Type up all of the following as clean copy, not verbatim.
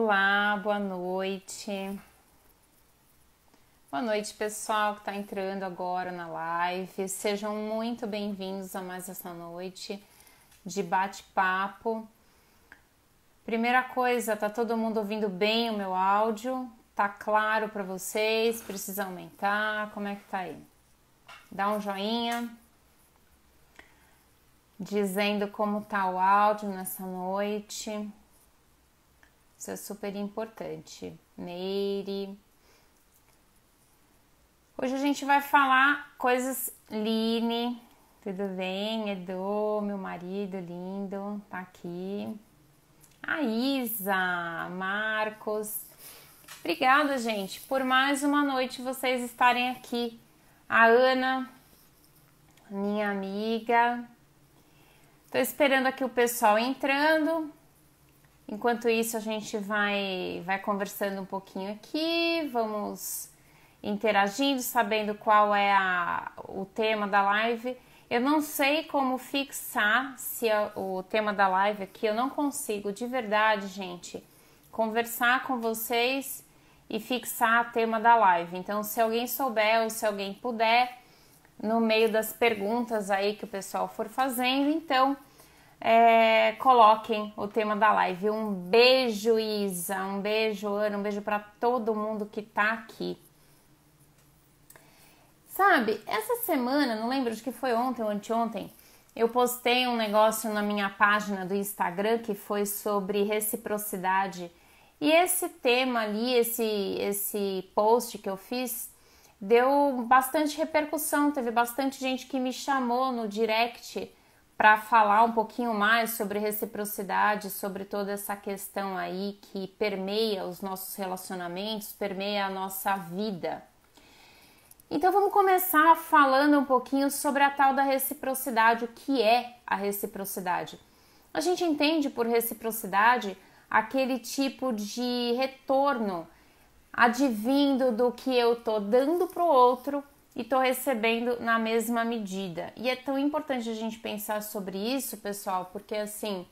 Olá, boa noite. Boa noite, pessoal que está entrando agora na live. Sejam muito bem-vindos a mais essa noite de bate-papo. Primeira coisa, tá todo mundo ouvindo bem o meu áudio? Tá claro para vocês? Precisa aumentar? Como é que tá aí? Dá um joinha dizendo como tá o áudio nessa noite. Isso é super importante. Meire. Hoje a gente vai falar coisas... Line, tudo bem? Edu, meu marido lindo, tá aqui. A Isa, Marcos. Obrigada, gente, por mais uma noite vocês estarem aqui. A Ana, minha amiga. Tô esperando aqui o pessoal entrando. Enquanto isso, a gente vai conversando um pouquinho aqui, vamos interagindo, sabendo qual é o tema da live. Eu não sei como fixar o tema da live aqui, eu não consigo, de verdade, gente, conversar com vocês e fixar o tema da live. Então, se alguém souber ou se alguém puder, no meio das perguntas aí que o pessoal for fazendo, então... coloquem o tema da live. Um beijo, Isa, um beijo, Ana, um beijo para todo mundo que tá aqui. Sabe, essa semana, não lembro de que foi ontem ou anteontem, eu postei um negócio na minha página do Instagram que foi sobre reciprocidade. E esse tema ali, esse post que eu fiz, deu bastante repercussão. Teve bastante gente que me chamou no direct para falar um pouquinho mais sobre reciprocidade, sobre toda essa questão aí que permeia os nossos relacionamentos, permeia a nossa vida. Então vamos começar falando um pouquinho sobre a tal da reciprocidade, o que é a reciprocidade. A gente entende por reciprocidade aquele tipo de retorno advindo do que eu tô dando pro outro e tô recebendo na mesma medida. E é tão importante a gente pensar sobre isso, pessoal, porque assim,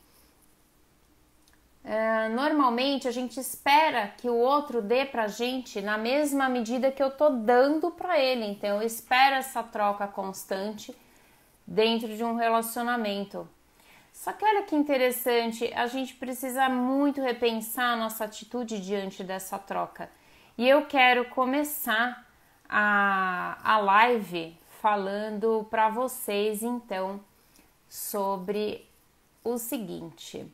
normalmente a gente espera que o outro dê pra gente na mesma medida que eu tô dando pra ele. Então eu espero essa troca constante dentro de um relacionamento. Só que olha que interessante, a gente precisa muito repensar a nossa atitude diante dessa troca. E eu quero começar a live falando para vocês então sobre o seguinte.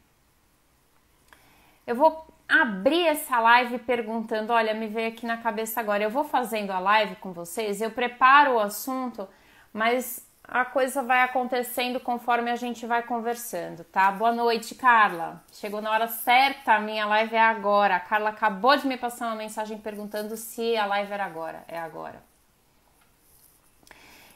Eu vou abrir essa live perguntando, olha, me veio aqui na cabeça agora, eu vou fazendo a live com vocês, eu preparo o assunto, mas a coisa vai acontecendo conforme a gente vai conversando, tá? Boa noite, Carla. Chegou na hora certa, a minha live é agora. A Carla acabou de me passar uma mensagem perguntando se a live era agora. É agora.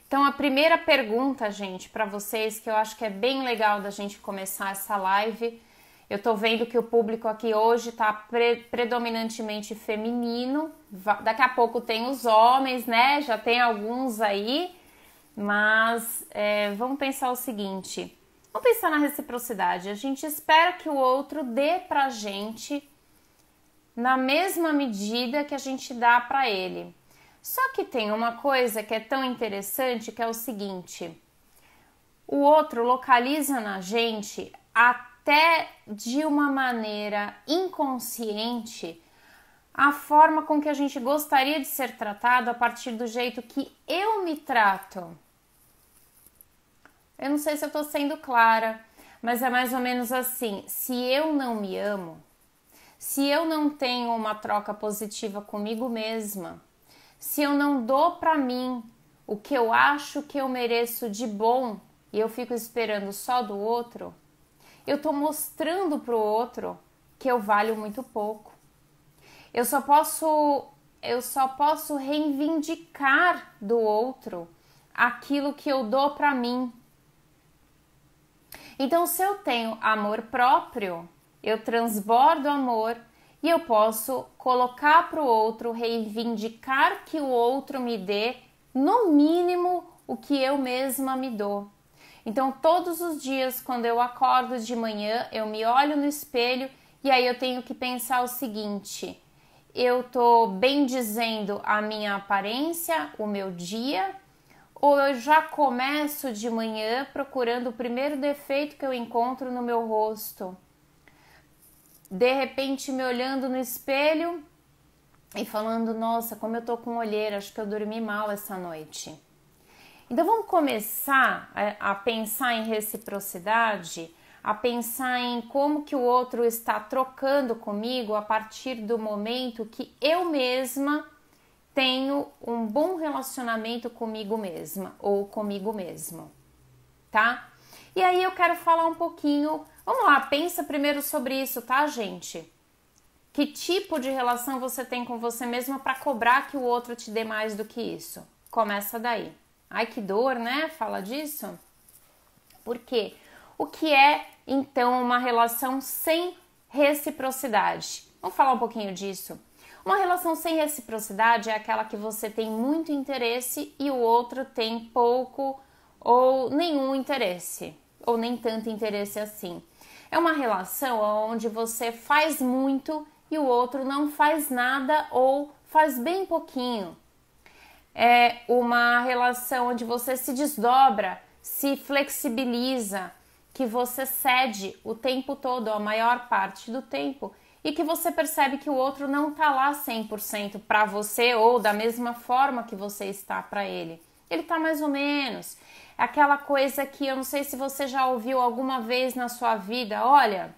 Então, a primeira pergunta, gente, para vocês, que eu acho que é bem legal da gente começar essa live. Eu tô vendo que o público aqui hoje tá predominantemente feminino. Daqui a pouco tem os homens, né? Já tem alguns aí. Mas vamos pensar o seguinte, vamos pensar na reciprocidade. A gente espera que o outro dê pra gente na mesma medida que a gente dá pra ele. Só que tem uma coisa que é tão interessante, que é o seguinte, o outro localiza na gente até de uma maneira inconsciente a forma com que a gente gostaria de ser tratado a partir do jeito que eu me trato. Eu não sei se eu tô sendo clara, mas é mais ou menos assim. Se eu não me amo, se eu não tenho uma troca positiva comigo mesma, se eu não dou pra mim o que eu acho que eu mereço de bom e eu fico esperando só do outro, eu tô mostrando pro outro que eu valho muito pouco. Eu só posso reivindicar do outro aquilo que eu dou pra mim. Então, se eu tenho amor próprio, eu transbordo amor e eu posso colocar para o outro, reivindicar que o outro me dê, no mínimo, o que eu mesma me dou. Então, todos os dias, quando eu acordo de manhã, eu me olho no espelho E aí eu tenho que pensar o seguinte: eu tô bendizendo a minha aparência, o meu dia, ou eu já começo de manhã procurando o primeiro defeito que eu encontro no meu rosto? De repente me olhando no espelho e falando, nossa, como eu tô com olheira, acho que eu dormi mal essa noite. Então vamos começar a pensar em reciprocidade, a pensar em como que o outro está trocando comigo a partir do momento que eu mesma tenho um bom relacionamento comigo mesma ou comigo mesmo, tá? E aí eu quero falar um pouquinho, vamos lá, pensa primeiro sobre isso, tá, gente? Que tipo de relação você tem com você mesma para cobrar que o outro te dê mais do que isso? Começa daí. Ai, que dor, né? Fala disso. Por quê? O que é, então, uma relação sem reciprocidade? Vamos falar um pouquinho disso. Uma relação sem reciprocidade é aquela que você tem muito interesse e o outro tem pouco ou nenhum interesse, ou nem tanto interesse assim. É uma relação onde você faz muito e o outro não faz nada ou faz bem pouquinho. É uma relação onde você se desdobra, se flexibiliza, que você cede o tempo todo, a maior parte do tempo, e que você percebe que o outro não está lá 100% para você ou da mesma forma que você está para ele. Ele está mais ou menos. É aquela coisa que eu não sei se você já ouviu alguma vez na sua vida, olha,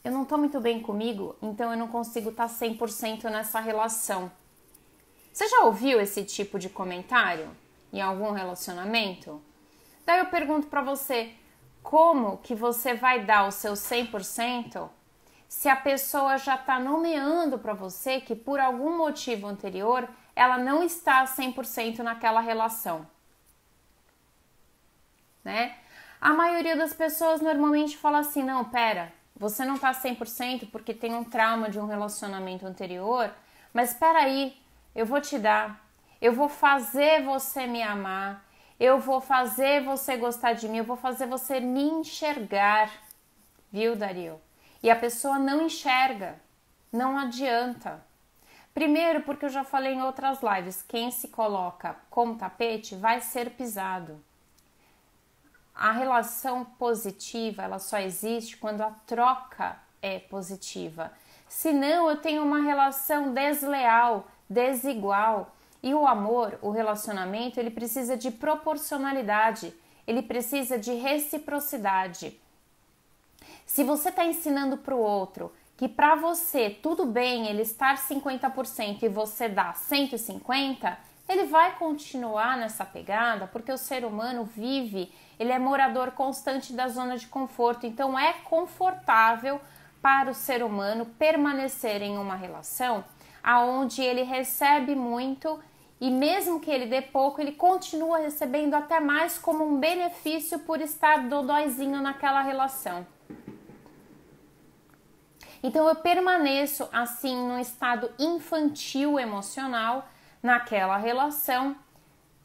eu não estou muito bem comigo, então eu não consigo estar 100% nessa relação. Você já ouviu esse tipo de comentário em algum relacionamento? Daí eu pergunto para você, como que você vai dar o seu 100% se a pessoa já está nomeando para você que por algum motivo anterior ela não está 100% naquela relação, né? A maioria das pessoas normalmente fala assim, não, pera, você não está 100% porque tem um trauma de um relacionamento anterior, mas espera aí, eu vou te dar, eu vou fazer você me amar, eu vou fazer você gostar de mim, eu vou fazer você me enxergar, viu, Dario? E a pessoa não enxerga, não adianta. Primeiro, porque eu já falei em outras lives, quem se coloca como tapete vai ser pisado. A relação positiva, ela só existe quando a troca é positiva. Senão eu tenho uma relação desleal, desigual. E o amor, o relacionamento, ele precisa de proporcionalidade, ele precisa de reciprocidade. Se você está ensinando para o outro que para você tudo bem ele estar 50% e você dá 150%, ele vai continuar nessa pegada porque o ser humano vive, ele é morador constante da zona de conforto, então é confortável para o ser humano permanecer em uma relação aonde ele recebe muito e mesmo que ele dê pouco, ele continua recebendo até mais como um benefício por estar dodóizinho naquela relação. Então eu permaneço assim num estado infantil emocional naquela relação,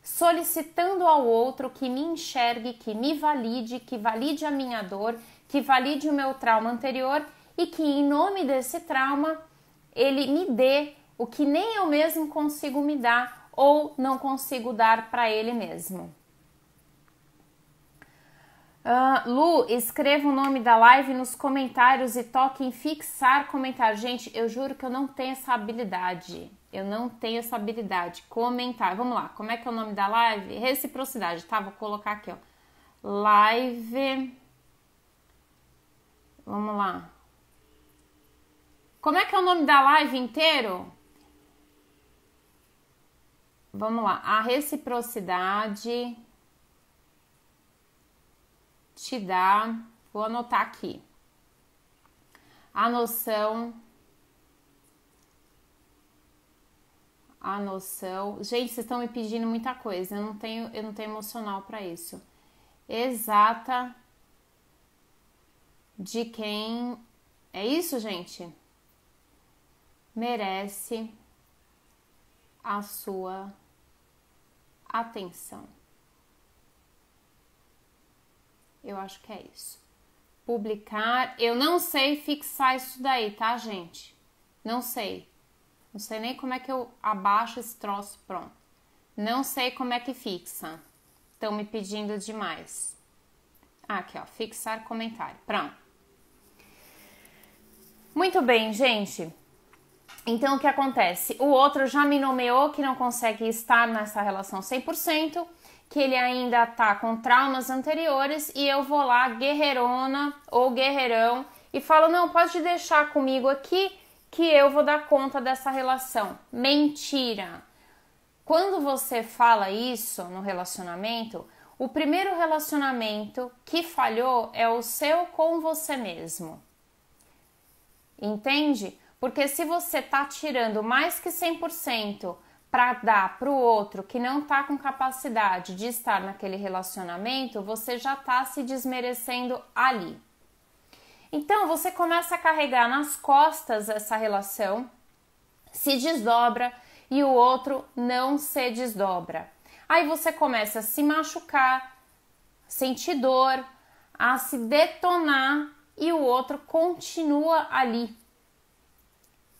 solicitando ao outro que me enxergue, que me valide, que valide a minha dor, que valide o meu trauma anterior e que em nome desse trauma ele me dê o que nem eu mesmo consigo me dar ou não consigo dar para ele mesmo. Lu, escreva o nome da live nos comentários e toque em fixar comentário. Gente, eu juro que eu não tenho essa habilidade. Eu não tenho essa habilidade. Comentar. Vamos lá. Como é que é o nome da live? Reciprocidade, tá? Vou colocar aqui, ó. Live. Vamos lá. Como é que é o nome da live inteiro? Vamos lá. A reciprocidade te dá, vou anotar aqui, a noção, gente, vocês estão me pedindo muita coisa, eu não tenho emocional para isso, exata de quem, é isso, gente? Merece a sua atenção. Eu acho que é isso. publicar. Eu não sei fixar isso daí, tá, gente? Não sei. Não sei nem como é que eu abaixo esse troço, pronto. Não sei como é que fixa. Estão me pedindo demais. Aqui, ó, fixar comentário. Pronto. Muito bem, gente. Então, o que acontece? O outro já me nomeou que não consegue estar nessa relação 100%, que ele ainda tá com traumas anteriores, e eu vou lá, guerreirona ou guerreirão, e falo, não, pode deixar comigo aqui que eu vou dar conta dessa relação. Mentira! Quando você fala isso no relacionamento, o primeiro relacionamento que falhou é o seu com você mesmo. Entende? Porque se você tá tirando mais que 100% para dar para o outro que não tá com capacidade de estar naquele relacionamento, você já tá se desmerecendo ali. Então você começa a carregar nas costas essa relação, se desdobra e o outro não se desdobra. Aí você começa a se machucar, sentir dor, a se detonar e o outro continua ali.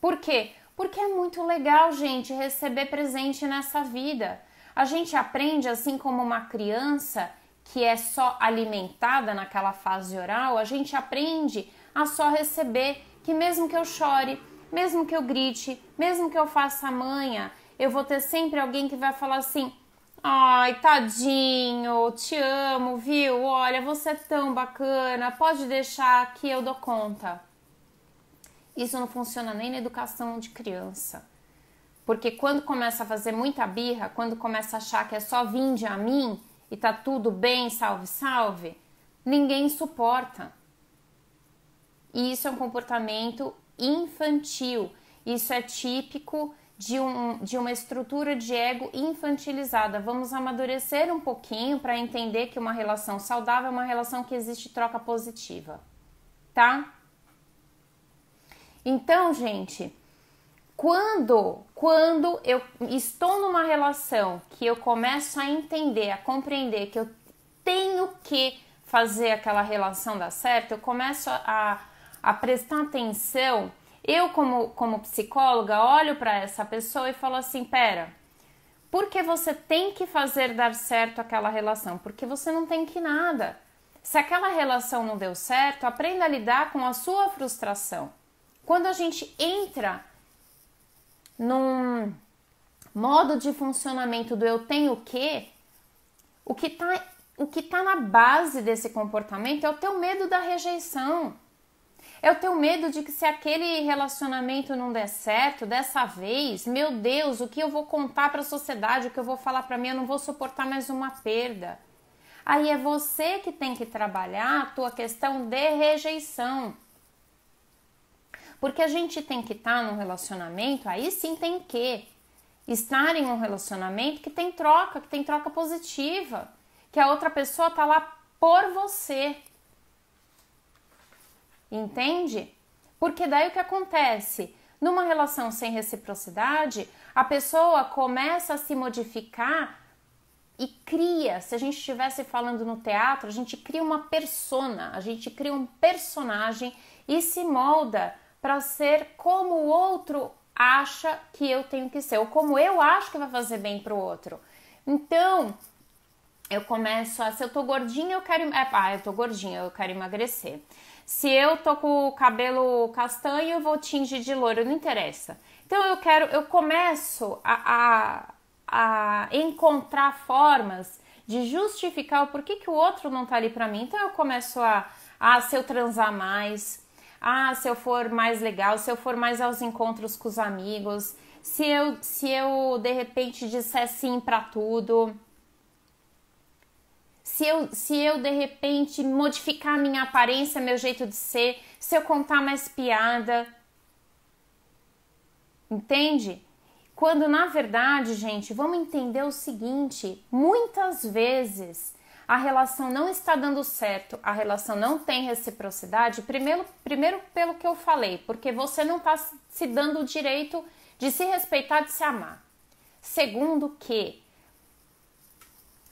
Por quê? Porque é muito legal, gente, receber presente nessa vida. A gente aprende, assim como uma criança que é só alimentada naquela fase oral, a gente aprende a só receber, que mesmo que eu chore, mesmo que eu grite, mesmo que eu faça manha, eu vou ter sempre alguém que vai falar assim, ai, tadinho, te amo, viu? Olha, você é tão bacana, pode deixar que eu dou conta. Isso não funciona nem na educação de criança. Porque quando começa a fazer muita birra, quando começa a achar que é só vinde a mim e tá tudo bem, salve, salve, ninguém suporta. E isso é um comportamento infantil. Isso é típico de uma estrutura de ego infantilizada. Vamos amadurecer um pouquinho para entender que uma relação saudável é uma relação que existe troca positiva, tá? Então, gente, quando eu estou numa relação que eu começo a entender, a compreender que eu tenho que fazer aquela relação dar certo, eu começo a prestar atenção. Eu, como psicóloga, olho para essa pessoa e falo assim, pera, por que você tem que fazer dar certo aquela relação? Porque você não tem que nada. Se aquela relação não deu certo, aprenda a lidar com a sua frustração. Quando a gente entra num modo de funcionamento do eu tenho o que tá na base desse comportamento é o teu medo da rejeição. É o teu medo de que se aquele relacionamento não der certo dessa vez, meu Deus, o que eu vou contar para a sociedade, o que eu vou falar para mim, eu não vou suportar mais uma perda. Aí é você que tem que trabalhar a tua questão de rejeição. Porque a gente tem que estar num relacionamento, aí sim tem que estar em um relacionamento que tem troca positiva, que a outra pessoa tá lá por você. Entende? Porque daí o que acontece? Numa relação sem reciprocidade, a pessoa começa a se modificar e cria, se a gente estivesse falando no teatro, a gente cria uma persona, a gente cria um personagem e se molda para ser como o outro acha que eu tenho que ser, ou como eu acho que vai fazer bem pro outro. Então, eu começo a, se eu tô gordinha, eu tô gordinha, eu quero emagrecer. Se eu tô com o cabelo castanho, eu vou tingir de loiro, não interessa. Então eu começo a encontrar formas de justificar o porquê que o outro não tá ali pra mim. Então eu começo se eu transar mais, se eu for mais legal, se eu for mais aos encontros com os amigos, se eu de repente disser sim pra tudo, se eu de repente modificar a minha aparência, meu jeito de ser, se eu contar mais piada, entende? Quando na verdade, gente, vamos entender o seguinte, muitas vezes a relação não está dando certo, a relação não tem reciprocidade, primeiro pelo que eu falei, porque você não está se dando o direito de se respeitar, de se amar. Segundo que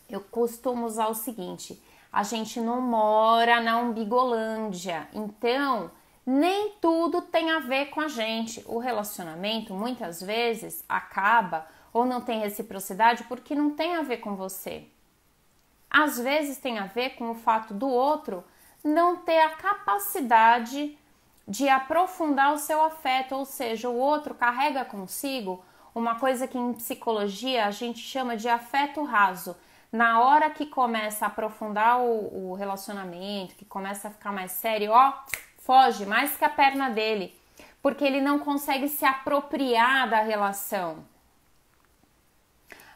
eu costumo usar o seguinte, a gente não mora na Umbigolândia, então nem tudo tem a ver com a gente. O relacionamento muitas vezes acaba ou não tem reciprocidade porque não tem a ver com você. Às vezes tem a ver com o fato do outro não ter a capacidade de aprofundar o seu afeto, ou seja, o outro carrega consigo uma coisa que em psicologia a gente chama de afeto raso. Na hora que começa a aprofundar o relacionamento, que começa a ficar mais sério, ó, foge mais que a perna dele, porque ele não consegue se apropriar da relação.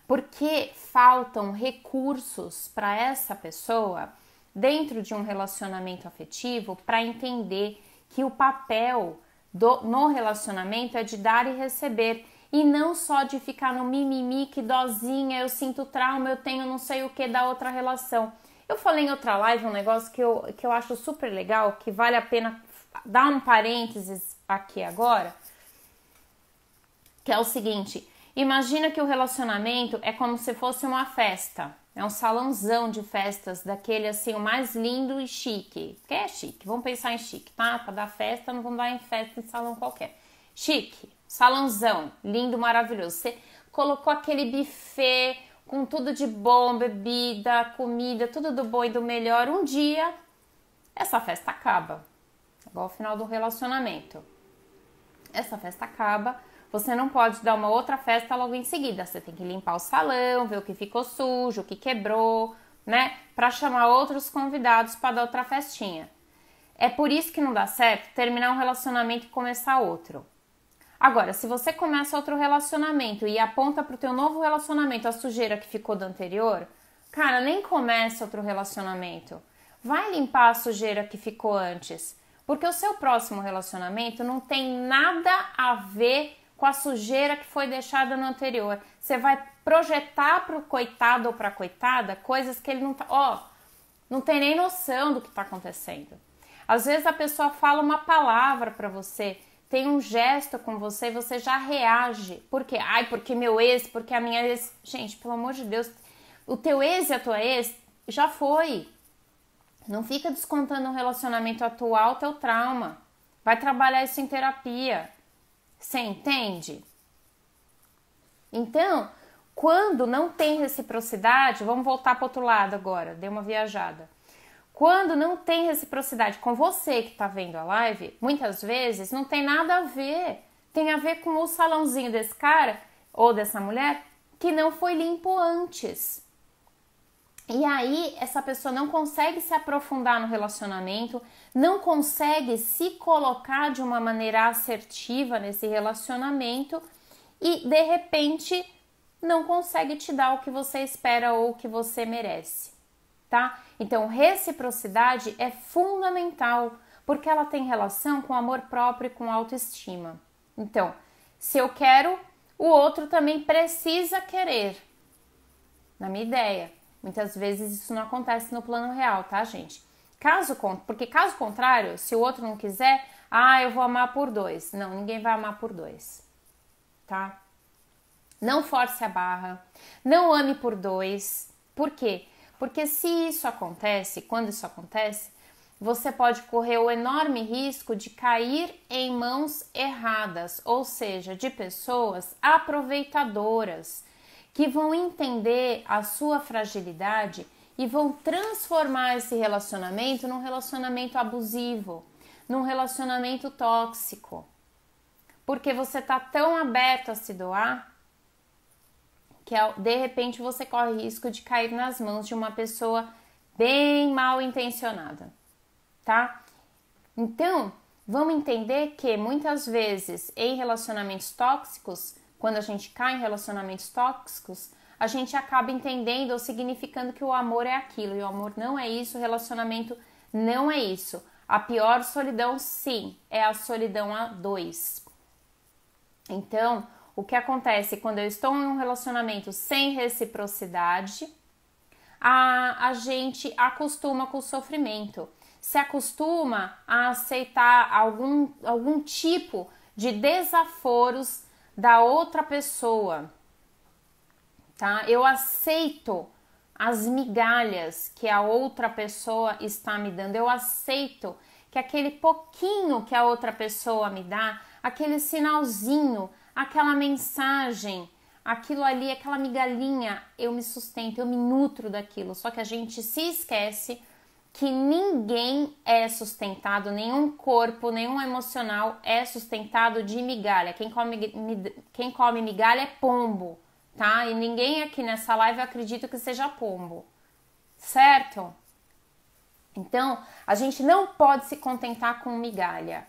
Porque faltam recursos para essa pessoa dentro de um relacionamento afetivo para entender que o papel no relacionamento é de dar e receber e não só de ficar no mimimi, que dozinha, eu sinto trauma, eu tenho não sei o que da outra relação. Eu falei em outra live um negócio que eu acho super legal, que vale a pena dar um parênteses aqui agora, que é o seguinte: imagina que o relacionamento é como se fosse uma festa, é um salãozão de festas, daquele assim, o mais lindo e chique, que é chique, vamos pensar em chique, tá? Para dar festa, não vamos dar em festa em salão qualquer, chique, salãozão, lindo, maravilhoso, você colocou aquele buffet com tudo de bom, bebida, comida, tudo do bom e do melhor, um dia essa festa acaba, igual ao final do relacionamento, essa festa acaba. Você não pode dar uma outra festa logo em seguida. Você tem que limpar o salão, ver o que ficou sujo, o que quebrou, né? Para chamar outros convidados para dar outra festinha. É por isso que não dá certo terminar um relacionamento e começar outro. Agora, se você começa outro relacionamento e aponta para o teu novo relacionamento a sujeira que ficou do anterior, cara, nem começa outro relacionamento. Vai limpar a sujeira que ficou antes. Porque o seu próximo relacionamento não tem nada a ver com a sujeira que foi deixada no anterior. Você vai projetar pro coitado ou pra coitada coisas que ele não tá, não tem nem noção do que tá acontecendo. Às vezes a pessoa fala uma palavra pra você, tem um gesto com você e você já reage. Por quê? Ai, porque meu ex, porque a minha ex... Gente, pelo amor de Deus, o teu ex e a tua ex já foi. Não fica descontando um relacionamento atual, teu trauma. Vai trabalhar isso em terapia. Você entende? Então, quando não tem reciprocidade, vamos voltar para o outro lado agora, dei uma viajada. Quando não tem reciprocidade com você que está vendo a live, muitas vezes não tem nada a ver. Tem a ver com o salãozinho desse cara ou dessa mulher que não foi limpo antes. E aí, essa pessoa não consegue se aprofundar no relacionamento, não consegue se colocar de uma maneira assertiva nesse relacionamento e, de repente, não consegue te dar o que você espera ou o que você merece, tá? Então, reciprocidade é fundamental, porque ela tem relação com amor próprio e com autoestima. Então, se eu quero, o outro também precisa querer, na minha ideia. Muitas vezes isso não acontece no plano real, tá, gente? Porque caso contrário, se o outro não quiser, eu vou amar por 2. Não, ninguém vai amar por 2, tá? Não force a barra, não ame por 2. Por quê? Porque se isso acontece, quando isso acontece, você pode correr o enorme risco de cair em mãos erradas, ou seja, de pessoas aproveitadoras, que vão entender a sua fragilidade e vão transformar esse relacionamento num relacionamento abusivo, num relacionamento tóxico. Porque você está tão aberto a se doar que de repente você corre risco de cair nas mãos de uma pessoa bem mal intencionada, tá? Então, vamos entender que muitas vezes em relacionamentos tóxicos, quando a gente cai em relacionamentos tóxicos, a gente acaba entendendo ou significando que o amor é aquilo. E o amor não é isso, o relacionamento não é isso. A pior solidão, sim, é a solidão a 2. Então, o que acontece quando eu estou em um relacionamento sem reciprocidade, a gente acostuma com o sofrimento. Se acostuma a aceitar algum tipo de desaforos da outra pessoa, tá? Eu aceito as migalhas que a outra pessoa está me dando. Eu aceito que aquele pouquinho que a outra pessoa me dá, aquele sinalzinho, aquela mensagem, aquilo ali, aquela migalhinha, eu me sustento, eu me nutro daquilo. Só que a gente se esquece que ninguém é sustentado, nenhum corpo, nenhum emocional é sustentado de migalha. Quem come migalha é pombo, tá? E ninguém aqui nessa live acredita que seja pombo, certo? Então, a gente não pode se contentar com migalha.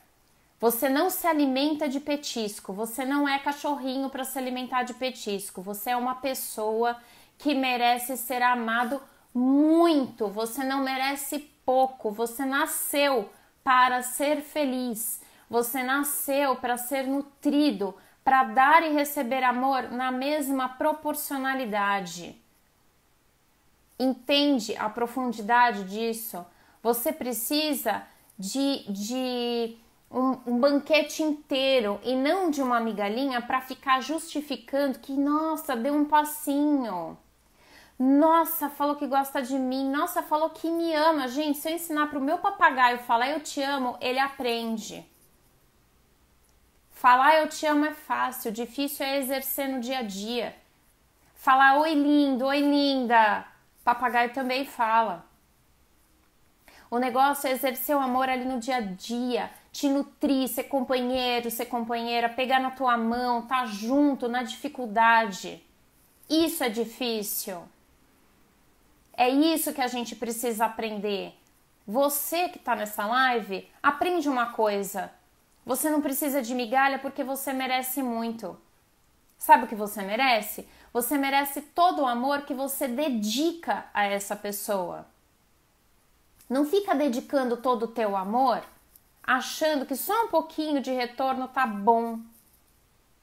Você não se alimenta de petisco, você não é cachorrinho para se alimentar de petisco. Você é uma pessoa que merece ser amado muito, você não merece pouco, você nasceu para ser feliz, você nasceu para ser nutrido, para dar e receber amor na mesma proporcionalidade. Entende a profundidade disso? Você precisa de um banquete inteiro e não de uma migalhinha para ficar justificando que, nossa, deu um passinho. Nossa, falou que gosta de mim. Nossa, falou que me ama. Gente, se eu ensinar para o meu papagaio falar eu te amo, ele aprende. Falar eu te amo é fácil, difícil é exercer no dia a dia. Falar oi lindo, oi linda. Papagaio também fala. O negócio é exercer o amor ali no dia a dia, te nutrir, ser companheiro, ser companheira, pegar na tua mão, tá junto na dificuldade. Isso é difícil. É isso que a gente precisa aprender. Você que tá nessa live, aprende uma coisa. Você não precisa de migalha porque você merece muito. Sabe o que você merece? Você merece todo o amor que você dedica a essa pessoa. Não fica dedicando todo o teu amor achando que só um pouquinho de retorno tá bom.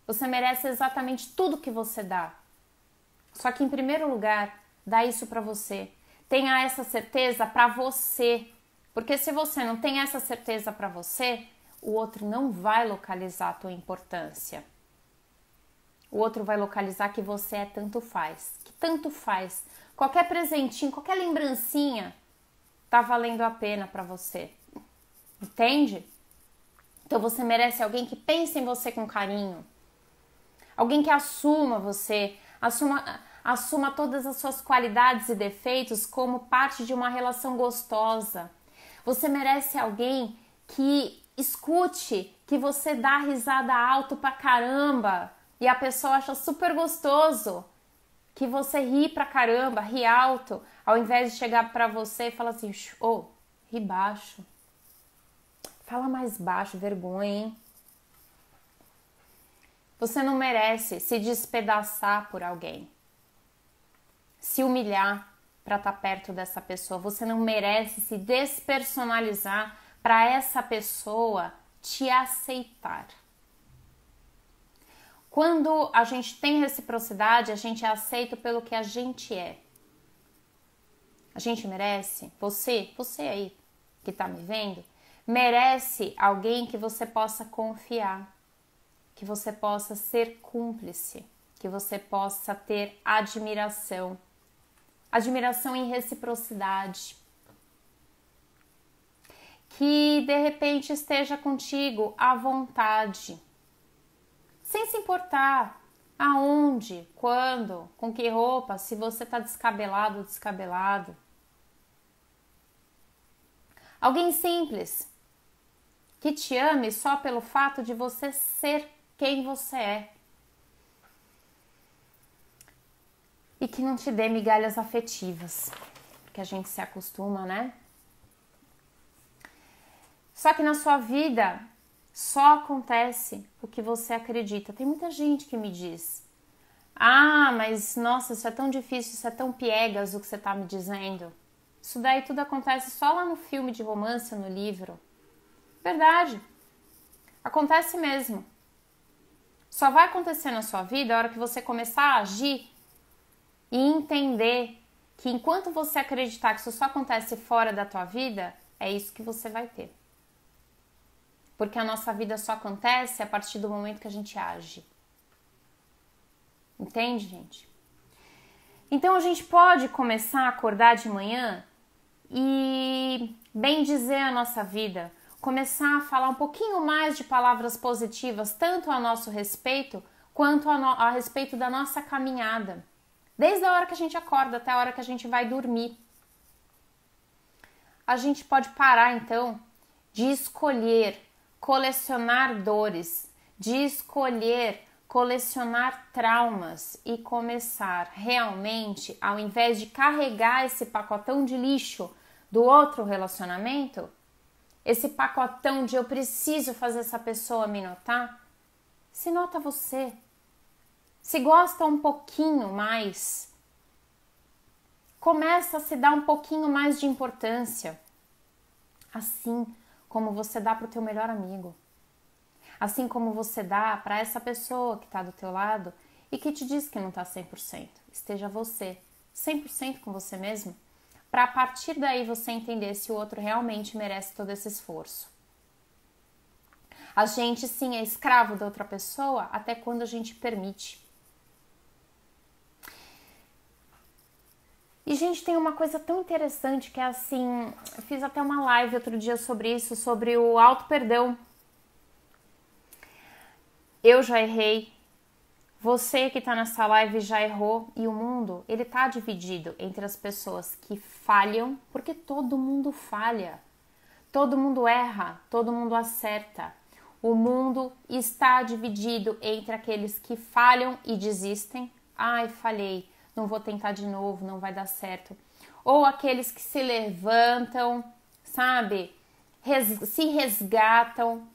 Você merece exatamente tudo que você dá. Só que em primeiro lugar, dá isso para você. Tenha essa certeza para você. Porque se você não tem essa certeza para você, o outro não vai localizar a tua importância. O outro vai localizar que você é tanto faz. Que tanto faz. Qualquer presentinho, qualquer lembrancinha tá valendo a pena para você. Entende? Então você merece alguém que pense em você com carinho. Alguém que assuma você, assuma todas as suas qualidades e defeitos como parte de uma relação gostosa. Você merece alguém que escute que você dá risada alto pra caramba e a pessoa acha super gostoso que você ri pra caramba, ri alto, ao invés de chegar pra você e falar assim, ô, ri baixo. Fala mais baixo, vergonha, hein? Você não merece se despedaçar por alguém, se humilhar para estar perto dessa pessoa. Você não merece se despersonalizar para essa pessoa te aceitar. Quando a gente tem reciprocidade, a gente é aceito pelo que a gente é. A gente merece, você aí que tá me vendo, merece alguém que você possa confiar, que você possa ser cúmplice, que você possa ter admiração. Admiração em reciprocidade. Que de repente esteja contigo à vontade, sem se importar aonde, quando, com que roupa, se você está descabelado ou descabelado. Alguém simples, que te ame só pelo fato de você ser quem você é. E que não te dê migalhas afetivas, porque a gente se acostuma, né? Só que na sua vida só acontece o que você acredita. Tem muita gente que me diz, ah, mas nossa, isso é tão difícil, isso é tão piegas o que você está me dizendo. Isso daí tudo acontece só lá no filme de romance, no livro. Verdade. Acontece mesmo. Só vai acontecer na sua vida a hora que você começar a agir e entender que enquanto você acreditar que isso só acontece fora da tua vida, é isso que você vai ter. Porque a nossa vida só acontece a partir do momento que a gente age. Entende, gente? Então a gente pode começar a acordar de manhã e bem dizer a nossa vida, começar a falar um pouquinho mais de palavras positivas, tanto a nosso respeito, quanto a respeito da nossa caminhada. Desde a hora que a gente acorda até a hora que a gente vai dormir. A gente pode parar, então, de escolher colecionar dores, de escolher colecionar traumas e começar realmente, ao invés de carregar esse pacotão de lixo do outro relacionamento, esse pacotão de eu preciso fazer essa pessoa me notar, se nota você. Se gosta um pouquinho mais, começa a se dar um pouquinho mais de importância, assim como você dá para o teu melhor amigo, assim como você dá para essa pessoa que está do teu lado e que te diz que não está 100%. Esteja você 100% com você mesmo, para a partir daí você entender se o outro realmente merece todo esse esforço. A gente sim é escravo da outra pessoa até quando a gente permite. E, gente, tem uma coisa tão interessante que é assim, eu fiz até uma live outro dia sobre isso, sobre o auto-perdão. Eu já errei, você que tá nessa live já errou, e o mundo, ele tá dividido entre as pessoas que falham, porque todo mundo falha, todo mundo erra, todo mundo acerta. O mundo está dividido entre aqueles que falham e desistem. Ai, falhei. Não vou tentar de novo, não vai dar certo. Ou aqueles que se levantam, sabe? Se resgatam,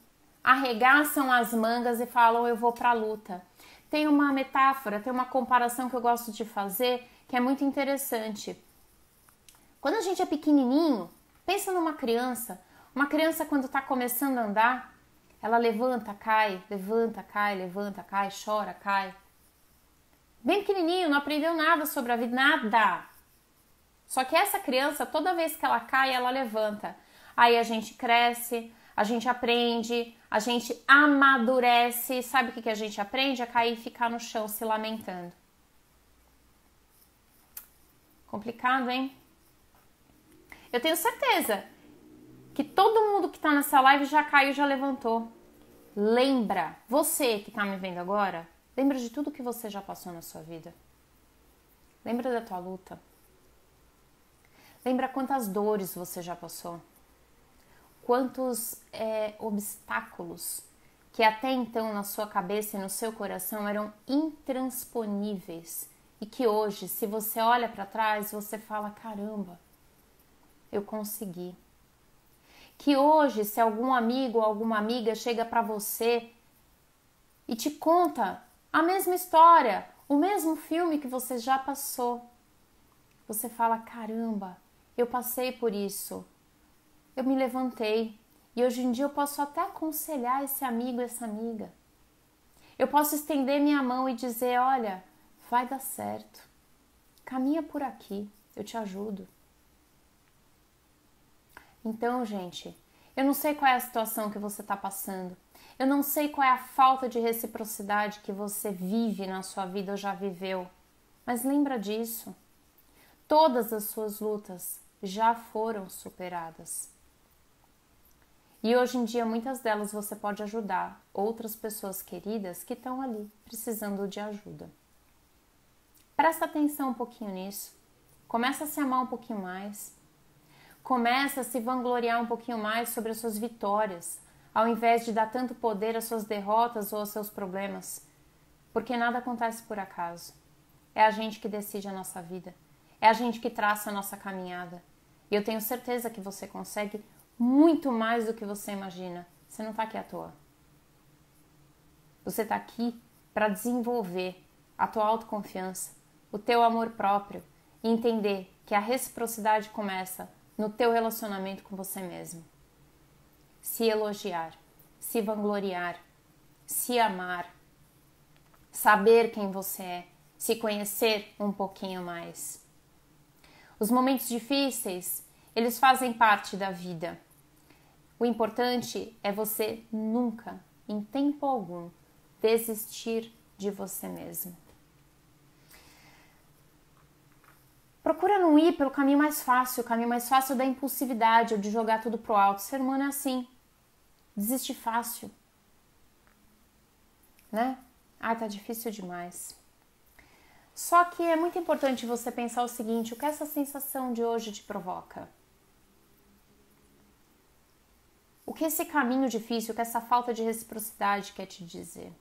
arregaçam as mangas e falam, eu vou pra luta. Tem uma metáfora, tem uma comparação que eu gosto de fazer, que é muito interessante. Quando a gente é pequenininho, pensa numa criança. Uma criança quando tá começando a andar, ela levanta, cai, levanta, cai, levanta, cai, chora, cai. Bem pequenininho, não aprendeu nada sobre a vida, nada. Só que essa criança, toda vez que ela cai, ela levanta. Aí a gente cresce, a gente aprende, a gente amadurece. Sabe o que a gente aprende? A cair e ficar no chão se lamentando. Complicado, hein? Eu tenho certeza que todo mundo que tá nessa live já caiu e já levantou. Lembra, você que tá me vendo agora, lembra de tudo que você já passou na sua vida. Lembra da tua luta. Lembra quantas dores você já passou. Quantos obstáculos que até então na sua cabeça e no seu coração eram intransponíveis. E que hoje, se você olha para trás, você fala, caramba, eu consegui. Que hoje, se algum amigo ou alguma amiga chega para você e te conta a mesma história, o mesmo filme que você já passou, você fala, caramba, eu passei por isso, eu me levantei e hoje em dia eu posso até aconselhar esse amigo, essa amiga. Eu posso estender minha mão e dizer, olha, vai dar certo, caminha por aqui, eu te ajudo. Então, gente, eu não sei qual é a situação que você está passando. Eu não sei qual é a falta de reciprocidade que você vive na sua vida ou já viveu. Mas lembra disso. Todas as suas lutas já foram superadas. E hoje em dia, muitas delas você pode ajudar outras pessoas queridas que estão ali precisando de ajuda. Presta atenção um pouquinho nisso. Começa a se amar um pouquinho mais. Começa a se vangloriar um pouquinho mais sobre as suas vitórias, ao invés de dar tanto poder às suas derrotas ou aos seus problemas. Porque nada acontece por acaso. É a gente que decide a nossa vida. É a gente que traça a nossa caminhada. E eu tenho certeza que você consegue muito mais do que você imagina. Você não está aqui à toa. Você está aqui para desenvolver a tua autoconfiança, o teu amor próprio e entender que a reciprocidade começa no teu relacionamento com você mesmo. Se elogiar, se vangloriar, se amar, saber quem você é, se conhecer um pouquinho mais. Os momentos difíceis, eles fazem parte da vida. O importante é você nunca, em tempo algum, desistir de você mesmo. Procura não ir pelo caminho mais fácil, o caminho mais fácil da impulsividade, ou de jogar tudo pro alto. O ser humano é assim, desiste fácil, né? Ai, tá difícil demais. Só que é muito importante você pensar o seguinte, o que essa sensação de hoje te provoca? O que esse caminho difícil, o que essa falta de reciprocidade quer te dizer?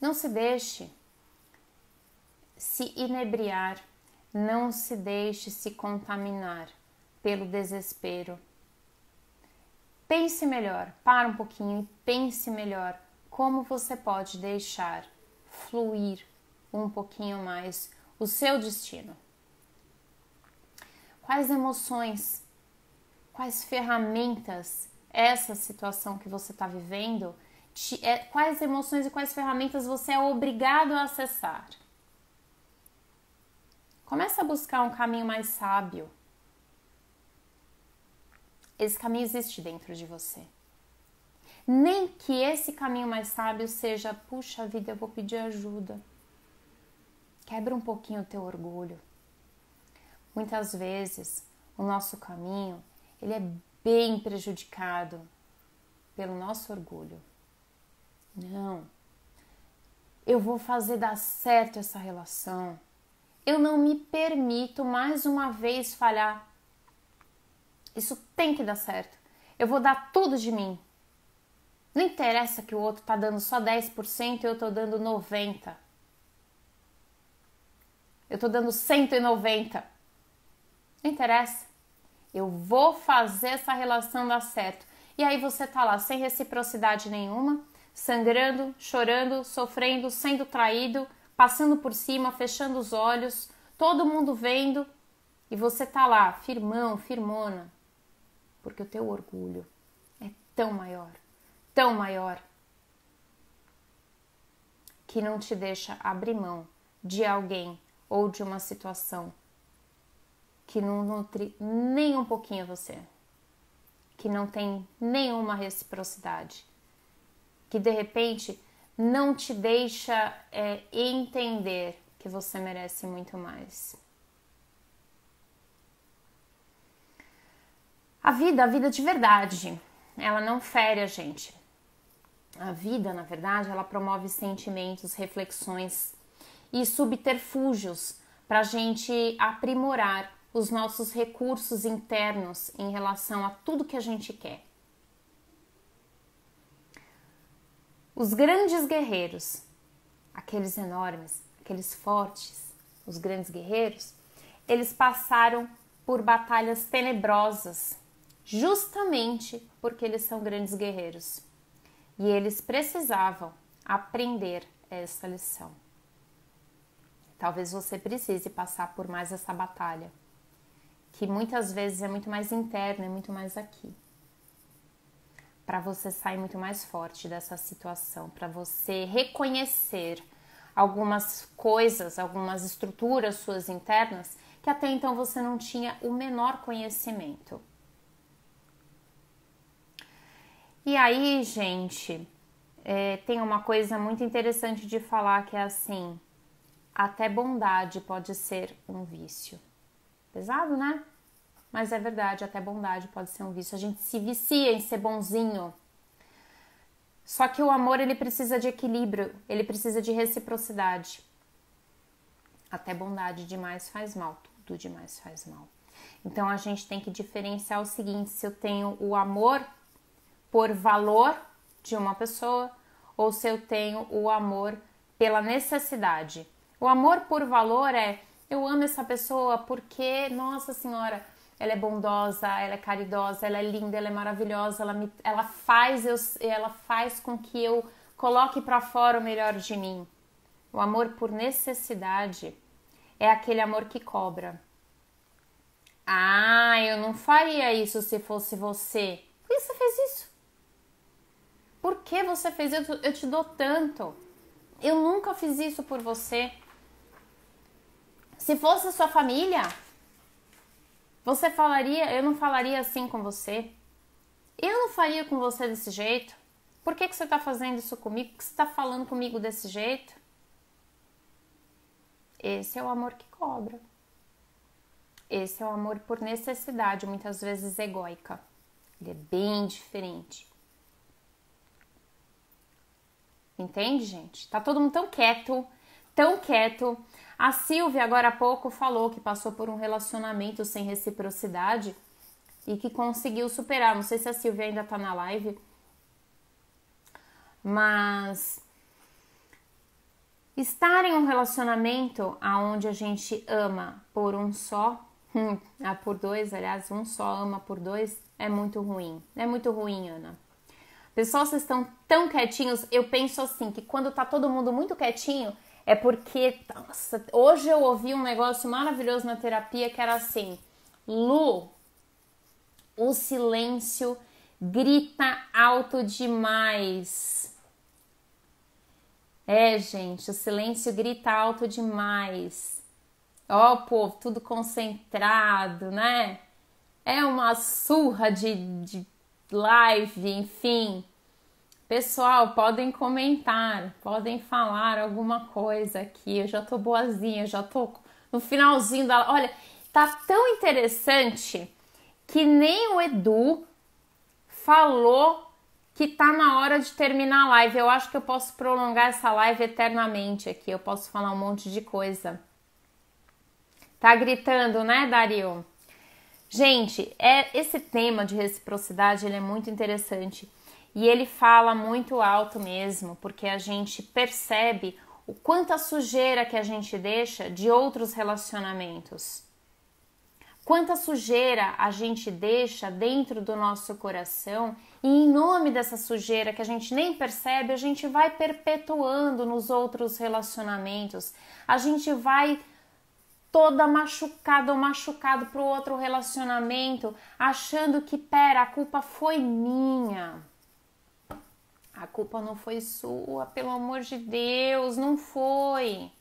Não se deixe se inebriar, não se deixe se contaminar pelo desespero. Pense melhor, para um pouquinho e pense melhor como você pode deixar fluir um pouquinho mais o seu destino. Quais emoções, quais ferramentas essa situação que você está vivendo, quais emoções e quais ferramentas você é obrigado a acessar? Começa a buscar um caminho mais sábio. Esse caminho existe dentro de você. Nem que esse caminho mais sábio seja, puxa vida, eu vou pedir ajuda. Quebra um pouquinho o teu orgulho. Muitas vezes, o nosso caminho, ele é bem prejudicado pelo nosso orgulho. Não, eu vou fazer dar certo essa relação. Eu não me permito mais uma vez falhar. Isso tem que dar certo. Eu vou dar tudo de mim. Não interessa que o outro tá dando só 10% e eu tô dando 90%. Eu tô dando 190%. Não interessa. Eu vou fazer essa relação dar certo. E aí você tá lá sem reciprocidade nenhuma, sangrando, chorando, sofrendo, sendo traído, passando por cima, fechando os olhos, todo mundo vendo, e você tá lá, firmão, firmona, porque o teu orgulho é tão maior, que não te deixa abrir mão de alguém ou de uma situação que não nutre nem um pouquinho você, que não tem nenhuma reciprocidade, que de repente não te deixa entender que você merece muito mais. A vida de verdade, ela não fere a gente. A vida, na verdade, ela promove sentimentos, reflexões e subterfúgios para a gente aprimorar os nossos recursos internos em relação a tudo que a gente quer. Os grandes guerreiros, aqueles enormes, aqueles fortes, os grandes guerreiros, eles passaram por batalhas tenebrosas, justamente porque eles são grandes guerreiros. E eles precisavam aprender essa lição. Talvez você precise passar por mais essa batalha, que muitas vezes é muito mais interna, é muito mais aqui. Para você sair muito mais forte dessa situação, para você reconhecer algumas coisas, algumas estruturas suas internas que até então você não tinha o menor conhecimento. E aí, gente, tem uma coisa muito interessante de falar que é assim, até bondade pode ser um vício. Pesado, né? Mas é verdade, até bondade pode ser um vício. A gente se vicia em ser bonzinho. Só que o amor, ele precisa de equilíbrio, ele precisa de reciprocidade. Até bondade demais faz mal, tudo demais faz mal. Então a gente tem que diferenciar o seguinte, se eu tenho o amor por valor de uma pessoa ou se eu tenho o amor pela necessidade. O amor por valor é, eu amo essa pessoa porque, nossa senhora, ela é bondosa, ela é caridosa, ela é linda, ela é maravilhosa, ela faz com que eu coloque para fora o melhor de mim. O amor por necessidade é aquele amor que cobra. Ah, eu não faria isso se fosse você. Por que você fez isso? Por que você fez isso? Eu te dou tanto. Eu nunca fiz isso por você. Se fosse sua família, você falaria, eu não falaria assim com você. Eu não faria com você desse jeito. Por que você está fazendo isso comigo? Por que você está falando comigo desse jeito? Esse é o amor que cobra. Esse é o amor por necessidade, muitas vezes egóica. Ele é bem diferente. Entende, gente? Tá todo mundo tão quieto, tão quieto. A Silvia, agora há pouco, falou que passou por um relacionamento sem reciprocidade e que conseguiu superar. Não sei se a Silvia ainda tá na live, mas estar em um relacionamento onde a gente ama por um só, por dois, aliás, um só ama por dois, é muito ruim. É muito ruim, Ana. Pessoal, vocês estão tão quietinhos. Eu penso assim, que quando tá todo mundo muito quietinho, é porque, nossa, hoje eu ouvi um negócio maravilhoso na terapia que era assim: Lu, o silêncio grita alto demais. É, gente, o silêncio grita alto demais. Ó, o povo, tudo concentrado, né? É uma surra de live, enfim. Pessoal, podem comentar, podem falar alguma coisa aqui. Eu já tô boazinha, já tô no finalzinho da... Olha, tá tão interessante que nem o Edu falou que tá na hora de terminar a live. Eu acho que eu posso prolongar essa live eternamente aqui. Eu posso falar um monte de coisa. Tá gritando, né, Dario? Gente, esse tema de reciprocidade, ele é muito interessante. E ele fala muito alto mesmo, porque a gente percebe o quanta sujeira que a gente deixa de outros relacionamentos. Quanta sujeira a gente deixa dentro do nosso coração e em nome dessa sujeira que a gente nem percebe, a gente vai perpetuando nos outros relacionamentos. A gente vai toda machucada ou machucado para o outro relacionamento, achando que, pera, a culpa foi minha. A culpa não foi sua, pelo amor de Deus, não foi.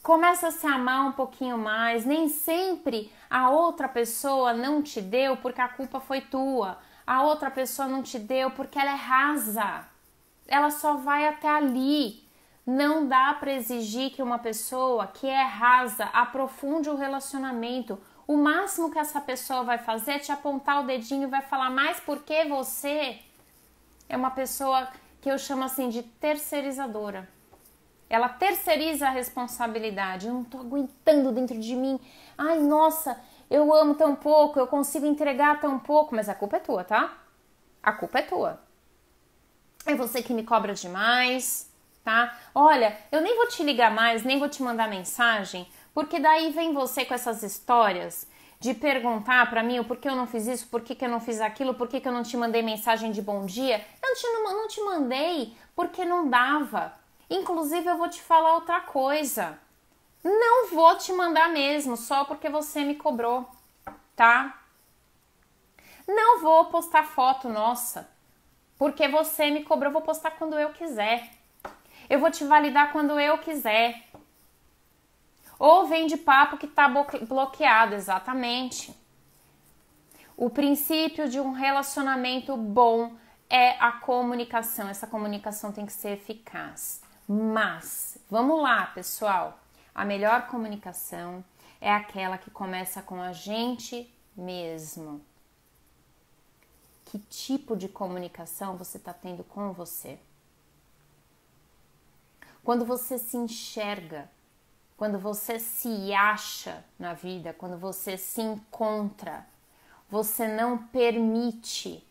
Começa a se amar um pouquinho mais. Nem sempre a outra pessoa não te deu porque a culpa foi tua. A outra pessoa não te deu porque ela é rasa. Ela só vai até ali. Não dá para exigir que uma pessoa que é rasa aprofunde o relacionamento. O máximo que essa pessoa vai fazer é te apontar o dedinho e vai falar, mas porque você é uma pessoa que eu chamo assim de terceirizadora. Ela terceiriza a responsabilidade. Eu não tô aguentando dentro de mim. Ai, nossa, eu amo tão pouco, eu consigo entregar tão pouco. Mas a culpa é tua, tá? A culpa é tua. É você que me cobra demais, tá? Olha, eu nem vou te ligar mais, nem vou te mandar mensagem, porque daí vem você com essas histórias de perguntar pra mim o porquê eu não fiz isso, por que eu não fiz aquilo, por que eu não te mandei mensagem de bom dia. Eu não te mandei porque não dava. Inclusive, eu vou te falar outra coisa. Não vou te mandar mesmo, só porque você me cobrou, tá? Não vou postar foto nossa, porque você me cobrou. Vou postar quando eu quiser. Eu vou te validar quando eu quiser. Ou vem de papo que tá bloqueado, exatamente. O princípio de um relacionamento bom é a comunicação. Essa comunicação tem que ser eficaz. Mas, vamos lá, pessoal. A melhor comunicação é aquela que começa com a gente mesmo. Que tipo de comunicação você está tendo com você? Quando você se enxerga, quando você se acha na vida, quando você se encontra, você não permite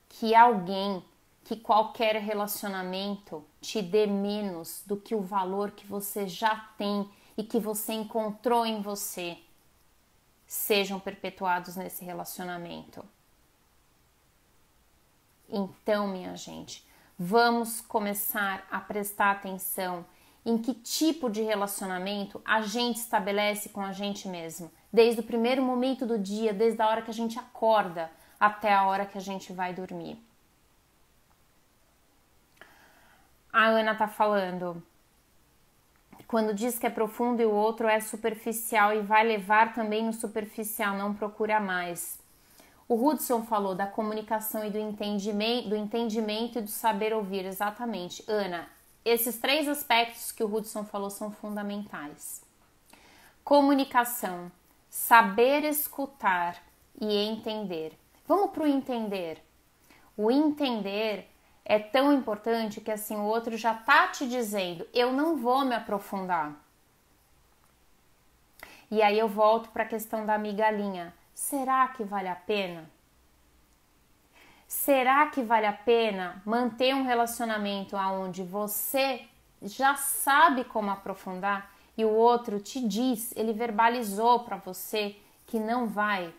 que alguém, que qualquer relacionamento te dê menos do que o valor que você já tem e que você encontrou em você, sejam perpetuados nesse relacionamento. Então, minha gente, vamos começar a prestar atenção em que tipo de relacionamento a gente estabelece com a gente mesmo, desde o primeiro momento do dia, desde a hora que a gente acorda até a hora que a gente vai dormir. A Ana tá falando, quando diz que é profundo e o outro é superficial e vai levar também no superficial, não procura mais. O Hudson falou da comunicação e do entendimento e do saber ouvir, exatamente. Ana, esses 3 aspectos que o Hudson falou são fundamentais. Comunicação, saber escutar e entender. Vamos para o entender. O entender é tão importante que assim o outro já tá te dizendo, eu não vou me aprofundar. E aí eu volto para a questão da migalhinha. Será que vale a pena? Será que vale a pena manter um relacionamento onde você já sabe como aprofundar e o outro te diz, ele verbalizou para você que não vai?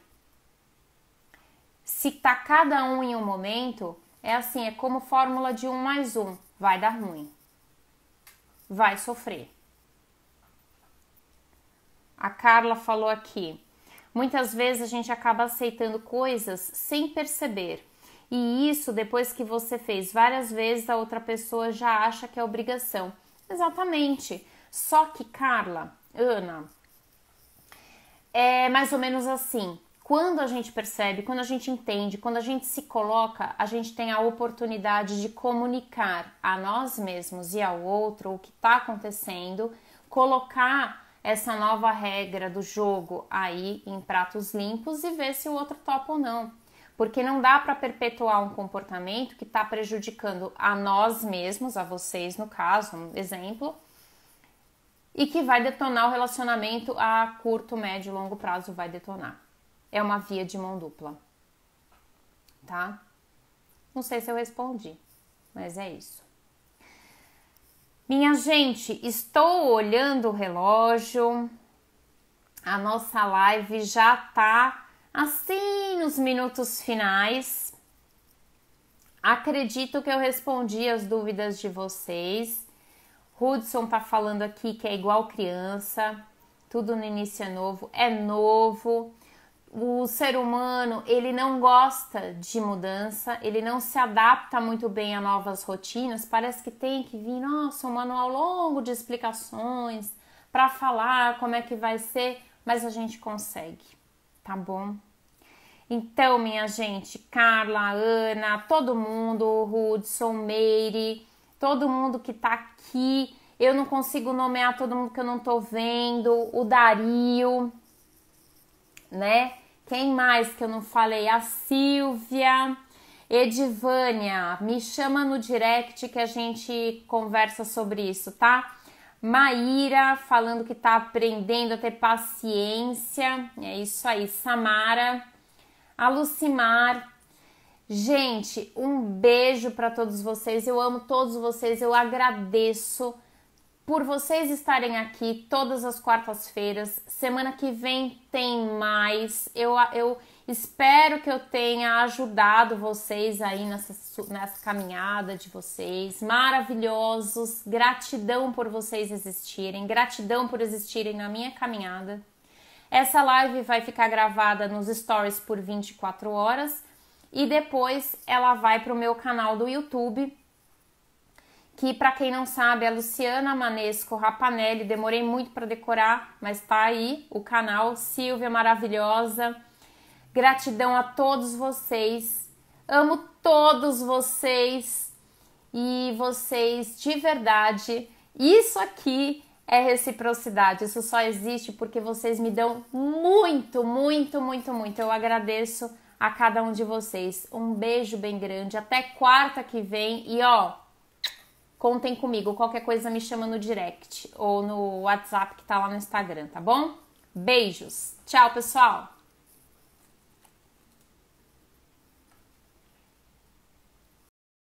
Se tá cada um em um momento, é assim, é como fórmula de 1+1, vai dar ruim, vai sofrer. A Carla falou aqui, muitas vezes a gente acaba aceitando coisas sem perceber. E isso, depois que você fez várias vezes, a outra pessoa já acha que é obrigação. Exatamente. Só que, Carla, Ana, é mais ou menos assim. Quando a gente percebe, quando a gente entende, quando a gente se coloca, a gente tem a oportunidade de comunicar a nós mesmos e ao outro o que está acontecendo, colocar essa nova regra do jogo aí em pratos limpos e ver se o outro topa ou não. Porque não dá para perpetuar um comportamento que está prejudicando a nós mesmos, a vocês no caso, um exemplo, e que vai detonar o relacionamento a curto, médio e longo prazo, vai detonar. É uma via de mão dupla, tá? Não sei se eu respondi, mas é isso. Minha gente, estou olhando o relógio, a nossa live já tá assim nos minutos finais. Acredito que eu respondi as dúvidas de vocês. Hudson tá falando aqui que é igual criança, tudo no início é novo. É novo. O ser humano, ele não gosta de mudança, ele não se adapta muito bem a novas rotinas. Parece que tem que vir, nossa, um manual longo de explicações para falar como é que vai ser, mas a gente consegue, tá bom? Então, minha gente, Carla, Ana, todo mundo, Hudson, Meire, todo mundo que tá aqui, eu não consigo nomear todo mundo que eu não tô vendo, o Dario, né? Quem mais que eu não falei? A Silvia, Edivânia, me chama no direct que a gente conversa sobre isso, tá? Maíra, falando que tá aprendendo a ter paciência, é isso aí. Samara, a Lucimar, gente, um beijo para todos vocês, eu amo todos vocês, eu agradeço por vocês estarem aqui todas as quartas-feiras. Semana que vem tem mais. Eu espero que eu tenha ajudado vocês aí nessa caminhada de vocês. Maravilhosos. Gratidão por vocês existirem. Gratidão por existirem na minha caminhada. Essa live vai ficar gravada nos stories por 24 horas. E depois ela vai para o meu canal do YouTube, que para quem não sabe é Luciana Manesco Rapanelli, demorei muito para decorar, mas tá aí o canal, Silvia maravilhosa, gratidão a todos vocês, amo todos vocês e vocês de verdade, isso aqui é reciprocidade, isso só existe porque vocês me dão muito, muito, muito, muito, eu agradeço a cada um de vocês, um beijo bem grande, até quarta que vem e ó, contem comigo, qualquer coisa me chama no direct ou no WhatsApp que tá lá no Instagram, tá bom? Beijos, tchau pessoal!